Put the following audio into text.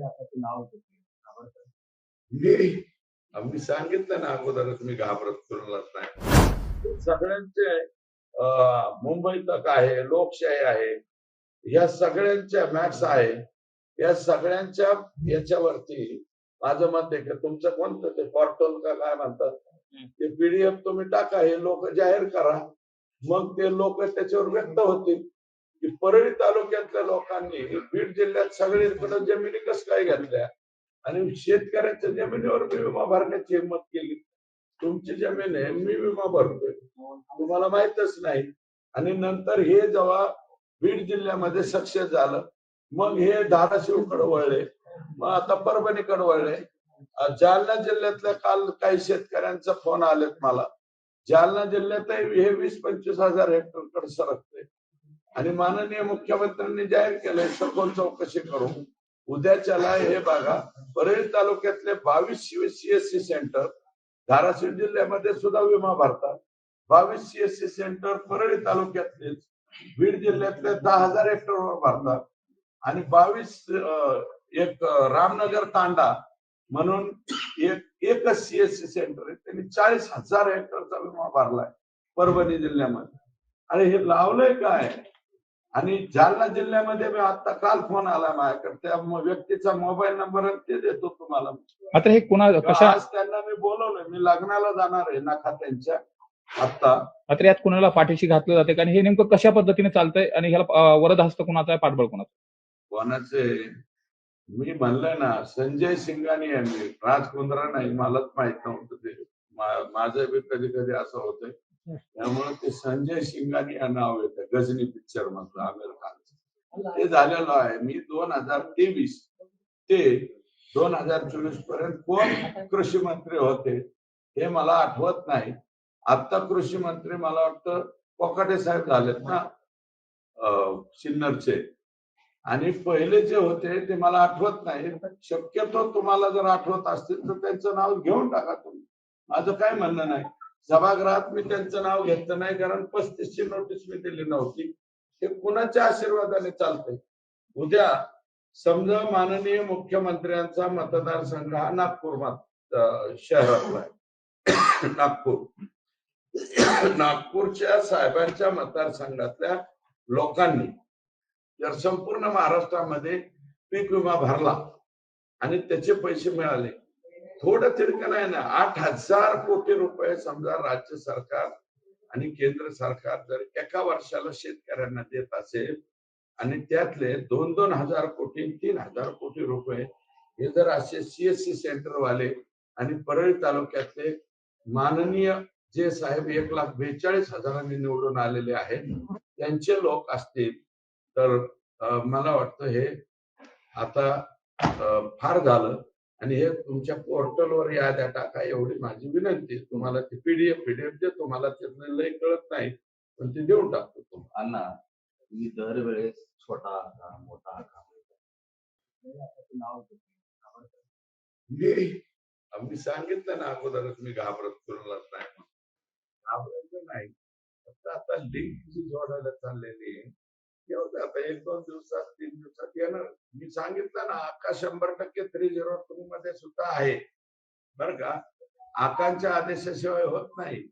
नाव घाबरतात. मी आम्ही सांगितलं ना अगोदरच मी घाबरत कुणालाच नाही. सगळ्यांचे मुंबई तक आहे, लोकशाही आहे, या सगळ्यांच्या मॅक्स आहे, या सगळ्यांच्या याच्यावरती माझं मत आहे की तुमचं कोणतं ते पोर्टल का काय म्हणतात ते पीडीएफ तुम्ही टाका, हे लोक जाहीर करा, मग ते लोक त्याच्यावर व्यक्त होतील की परळी तालुक्यातल्या लोकांनी बीड जिल्ह्यात सगळीकडे जमिनी कसं काय घेतल्या आणि शेतकऱ्यांच्या जमिनीवर मी विमा भरण्याची हिंमत केली. तुमची जमीन आहे, मी विमा भरतोय, तुम्हाला माहितच नाही. आणि नंतर हे जेव्हा बीड जिल्ह्यामध्ये सक्सेस झालं, मग हे धाराशिवकडे वळले, मग आता परभणीकडे वळले. जालना जिल्ह्यातल्या काल काही शेतकऱ्यांचा फोन आलेत मला. जालना जिल्ह्यातही हे 20-25 हजार हेक्टरकडे सरकते आणि माननीय मुख्यमंत्र्यांनी जाहीर केलंय सखोल चौकशी करून उद्याच्याला हे बघा, परळी तालुक्यातले 22 सीएससी सेंटर धाराशिव जिल्ह्यामध्ये सुद्धा विमा भरतात. 22 सीएससी सेंटर परळी तालुक्यातलेच बीड जिल्ह्यातले 10,000 हेक्टरवर भरतात आणि 22 एक रामनगर तांडा म्हणून एकच सीएससी सेंटर आहे, त्यांनी 40,000 हेक्टरचा विमा भरलाय परभणी जिल्ह्यामध्ये. आणि हे लावलंय काय? आणि जालना जिल्ह्यामध्ये मी आता काल फोन आला माझ्याकडे, त्या व्यक्तीचा मोबाईल नंबर ते देतो तुम्हाला. आता हे कुणा कशा आज त्यांना मी बोलवलंय, मी लग्नाला जाणार आहे नाका त्यांच्या आता. मात्र यात कुणाला पाठीशी घातलं जाते कारण हे नेमकं कशा पद्धतीने चालतंय आणि ह्याला वरद हस्त कुणाचा आहे, पाठबळ कुणाचा? कोणाचे मी म्हणलंय ना, संजय सिंगानी यांनी, राज कुंद्रा नाही, मलाच माहित नव्हतं ते. माझं बी कधी कधी असं होतंय, त्यामुळे ते संजय सिंगानी या नाव येतं गजनी पिक्चर मधलं आमिर खानचं. ते झालेलं आहे. मी 2023 ते 2024 पर्यंत कोण कृषी मंत्री होते हे मला आठवत नाही. आता कृषी मंत्री मला वाटतं कोकाटे साहेब झालेत ना सिन्नरचे, आणि पहिले जे होते ते मला आठवत नाही. शक्यतो तुम्हाला जर आठवत असतील तर त्यांचं नाव घेऊन टाका तुम्ही, माझं काय म्हणणं नाही. सभागृहात मी त्यांचं नाव घेतलं नाही कारण 35ची नोटीस मी दिली नव्हती. हे कुणाच्या आशीर्वादाने चालतंय? उद्या समजा माननीय मुख्यमंत्र्यांचा मतदारसंघ हा नागपूर शहरातला आहे. नागपूरच्या साहेबांच्या मतदारसंघातल्या लोकांनी जर संपूर्ण महाराष्ट्रामध्ये पीक विमा भरला आणि त्याचे पैसे मिळाले, थोडं तिरकं नाही ना, 8,000 कोटी रुपये समजा राज्य सरकार आणि केंद्र सरकार जर एका वर्षाला शेतकऱ्यांना देत असेल आणि त्यातले 2-2 हजार कोटी 3,000 कोटी रुपये हे जर असे सीएससी सेंटर वाले आणि परळी तालुक्यातले माननीय जे साहेब 1,42,000 निवडून आलेले आहेत त्यांचे लोक असतील तर मला वाटतं हे आता फार झालं. आणि हे तुमच्या पोर्टलवर याद्या टाका एवढी माझी विनंती. तुम्हाला ती पीडीएफ देतो, मला त्यातलं लय कळत नाही पण ते देऊन टाकतो तुम्हाला. अण्णा, तुम्ही दरवेळेस छोटा आका मोठा आका नाव घाबरतात. मी सांगितलं ना अगोदरच मी घाबरत कुणालाच नाही. घाबरायचं नाही, फक्त आता लिंक जी जोडायला चाललेली आहे आता 1-2 दिवसात 3 दिवसात येणार. मी सांगितलं ना, आका 100% 302 मध्ये सुद्धा आहे बरं का. आकांच्या आदेशाशिवाय होत नाही.